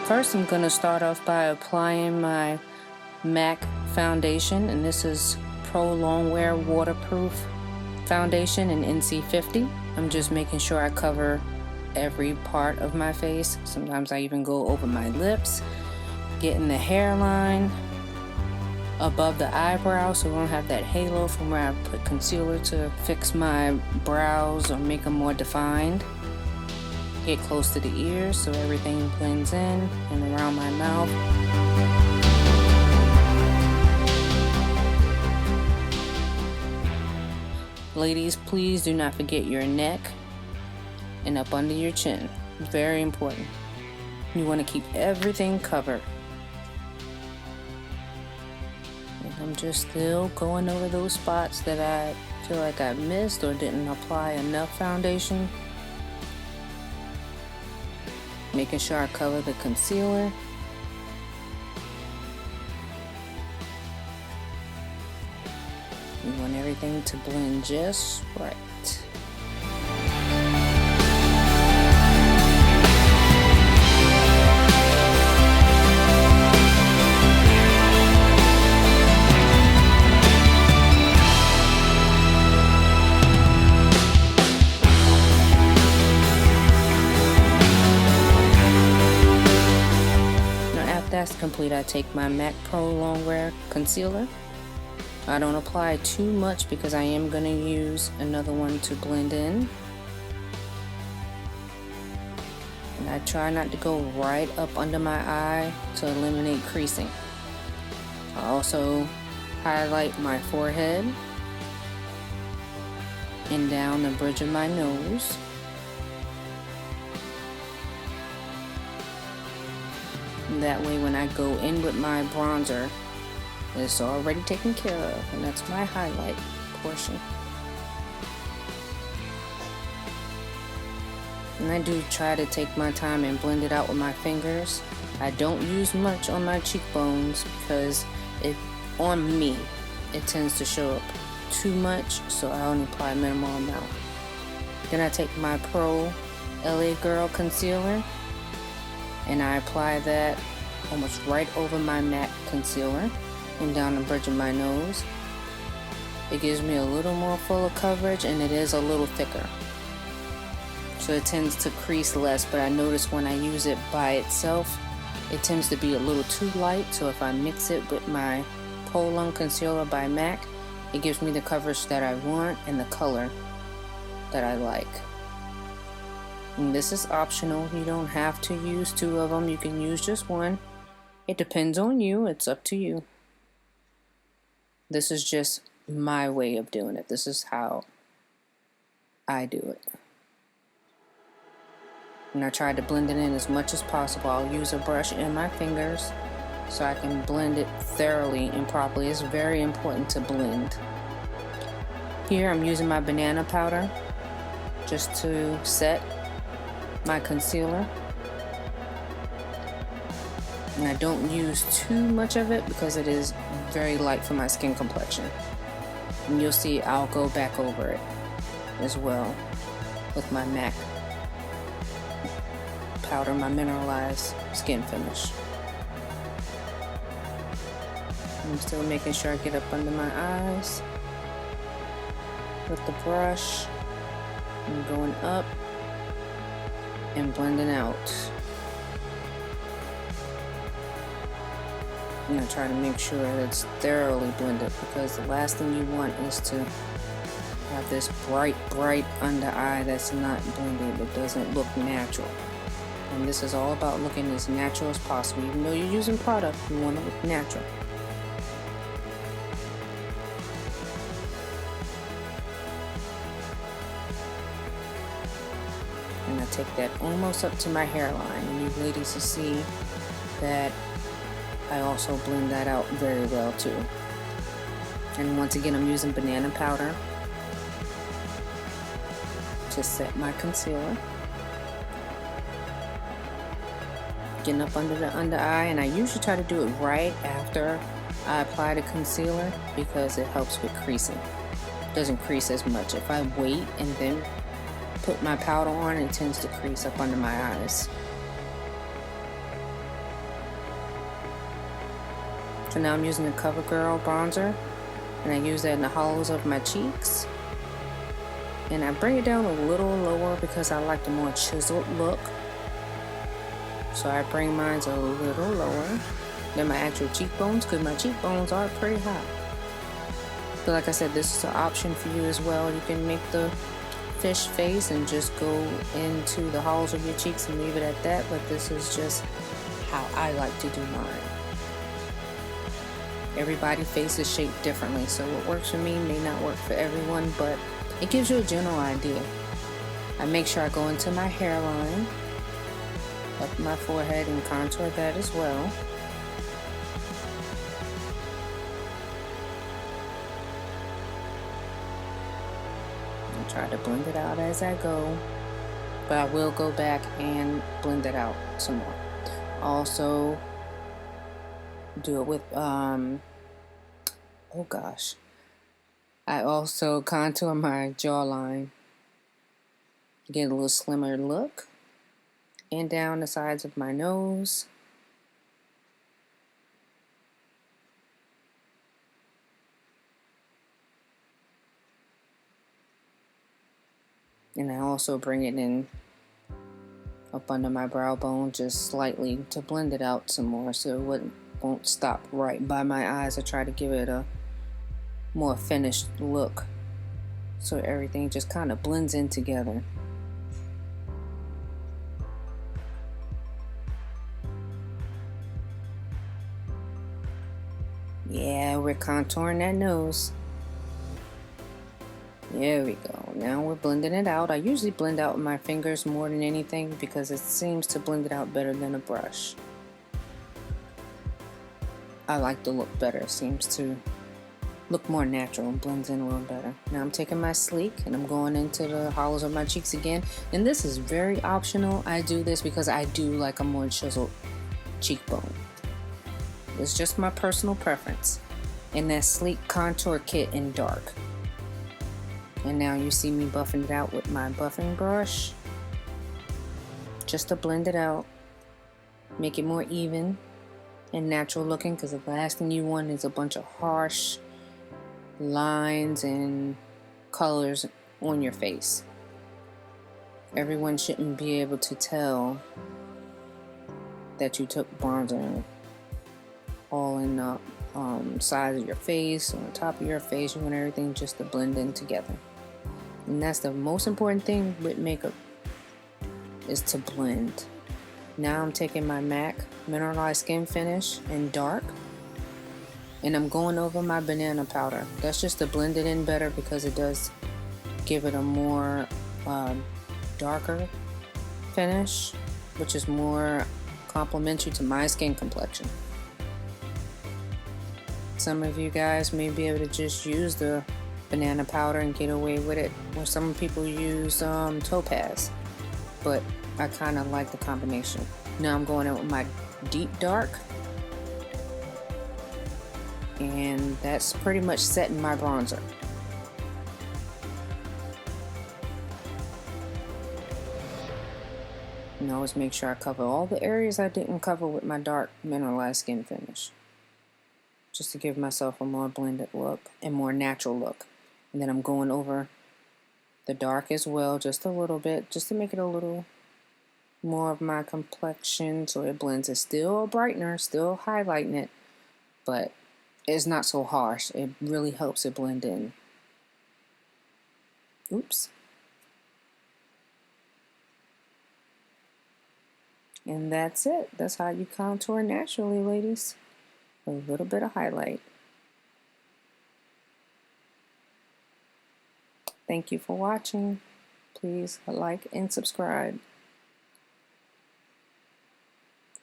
First, I'm going to start off by applying my MAC foundation, and this is Pro Longwear Waterproof Foundation in NC50. I'm just making sure I cover every part of my face. Sometimes I even go over my lips, getting the hairline above the eyebrow so I don't have that halo from where I put concealer to fix my brows or make them more defined. Get close to the ears so everything blends in and around my mouth. Ladies, please do not forget your neck and up under your chin. Very important. You want to keep everything covered. And I'm just still going over those spots that I feel like I missed or didn't apply enough foundation. Making sure I cover the concealer. You want everything to blend just right. That's complete. I take my MAC Pro Longwear Concealer. I don't apply too much because I am going to use another one to blend in. And I try not to go right up under my eye to eliminate creasing. I also highlight my forehead and down the bridge of my nose. That way when I go in with my bronzer, it's already taken care of, and that's my highlight portion. And I do try to take my time and blend it out with my fingers. I don't use much on my cheekbones because on me, it tends to show up too much, so I only apply a minimal amount. Then I take my Pro LA Girl Concealer and I apply that almost right over my MAC concealer and down the bridge of my nose. It gives me a little more fuller coverage and it is a little thicker, so it tends to crease less, but I notice when I use it by itself it tends to be a little too light, so if I mix it with my Pro Lung Concealer by MAC, it gives me the coverage that I want and the color that I like. And this is optional. You don't have to use two of them. You can use just one. It depends on you. It's up to you. This is just my way of doing it. This is how I do it. And I try to blend it in as much as possible. I'll use a brush and my fingers so I can blend it thoroughly and properly. It's very important to blend. Here I'm using my banana powder just to set my concealer, and I don't use too much of it because it is very light for my skin complexion. And you'll see I'll go back over it as well with my MAC powder, my mineralize skin finish. I'm still making sure I get up under my eyes with the brush and going up and blending out. And I try to make sure that it's thoroughly blended, because the last thing you want is to have this bright under eye that's not blended. It doesn't look natural. And this is all about looking as natural as possible. Even though you're using product, you want to look natural. And I take that almost up to my hairline, and you ladies will see that I also blend that out very well too. And once again, I'm using banana powder to set my concealer. Getting up under the under eye, and I usually try to do it right after I apply the concealer because it helps with creasing. It doesn't crease as much. If I wait and then put my powder on, it tends to crease up under my eyes. So now I'm using the Covergirl bronzer, and I use that in the hollows of my cheeks. And I bring it down a little lower because I like the more chiseled look. So I bring mine a little lower than my actual cheekbones, because my cheekbones are pretty high. But like I said, this is an option for you as well. You can make the fish face and just go into the hollows of your cheeks and leave it at that, but this is just how I like to do mine. Everybody's face is shaped differently, so what works for me may not work for everyone, but it gives you a general idea. I make sure I go into my hairline, up my forehead, and contour that as well. And try to blend it out as I go, but I will go back and blend it out some more. Also do it with oh gosh, I also contour my jawline, get a little slimmer look, and down the sides of my nose. And I also bring it in up under my brow bone just slightly to blend it out some more, so it won't stop right by my eyes. I try to give it a more finished look so everything just kind of blends in together. Yeah, we're contouring that nose. There we go. Now we're blending it out. I usually blend out with my fingers more than anything because it seems to blend it out better than a brush. I like the look better. It seems to look more natural and blends in a little better. Now I'm taking my sleek and I'm going into the hollows of my cheeks again. And this is very optional. I do this because I do like a more chiseled cheekbone. It's just my personal preference. And that sleek contour kit in dark. And now you see me buffing it out with my buffing brush, just to blend it out, make it more even and natural looking, because the last thing you want is a bunch of harsh lines and colors on your face. Everyone shouldn't be able to tell that you took bronzer all in the sides of your face, on the top of your face. You want everything just to blend in together. And that's the most important thing with makeup, is to blend. Now I'm taking my MAC Mineralize Skin Finish in dark, and I'm going over my banana powder. That's just to blend it in better, because it does give it a more darker finish, which is more complementary to my skin complexion. Some of you guys may be able to just use the banana powder and get away with it, or some people use topaz, but I kind of like the combination. Now I'm going in with my deep dark, and that's pretty much setting my bronzer. And always make sure I cover all the areas I didn't cover with my dark mineralized skin finish, just to give myself a more blended look and more natural look. And then I'm going over the dark as well, just a little bit, just to make it a little more of my complexion, so it blends. It's still a brightener, still highlighting it, but it's not so harsh. It really helps it blend in. Oops. And that's it. That's how you contour naturally, ladies. A little bit of highlight. Thank you for watching. Please like and subscribe.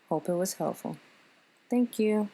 Hope it was helpful. Thank you.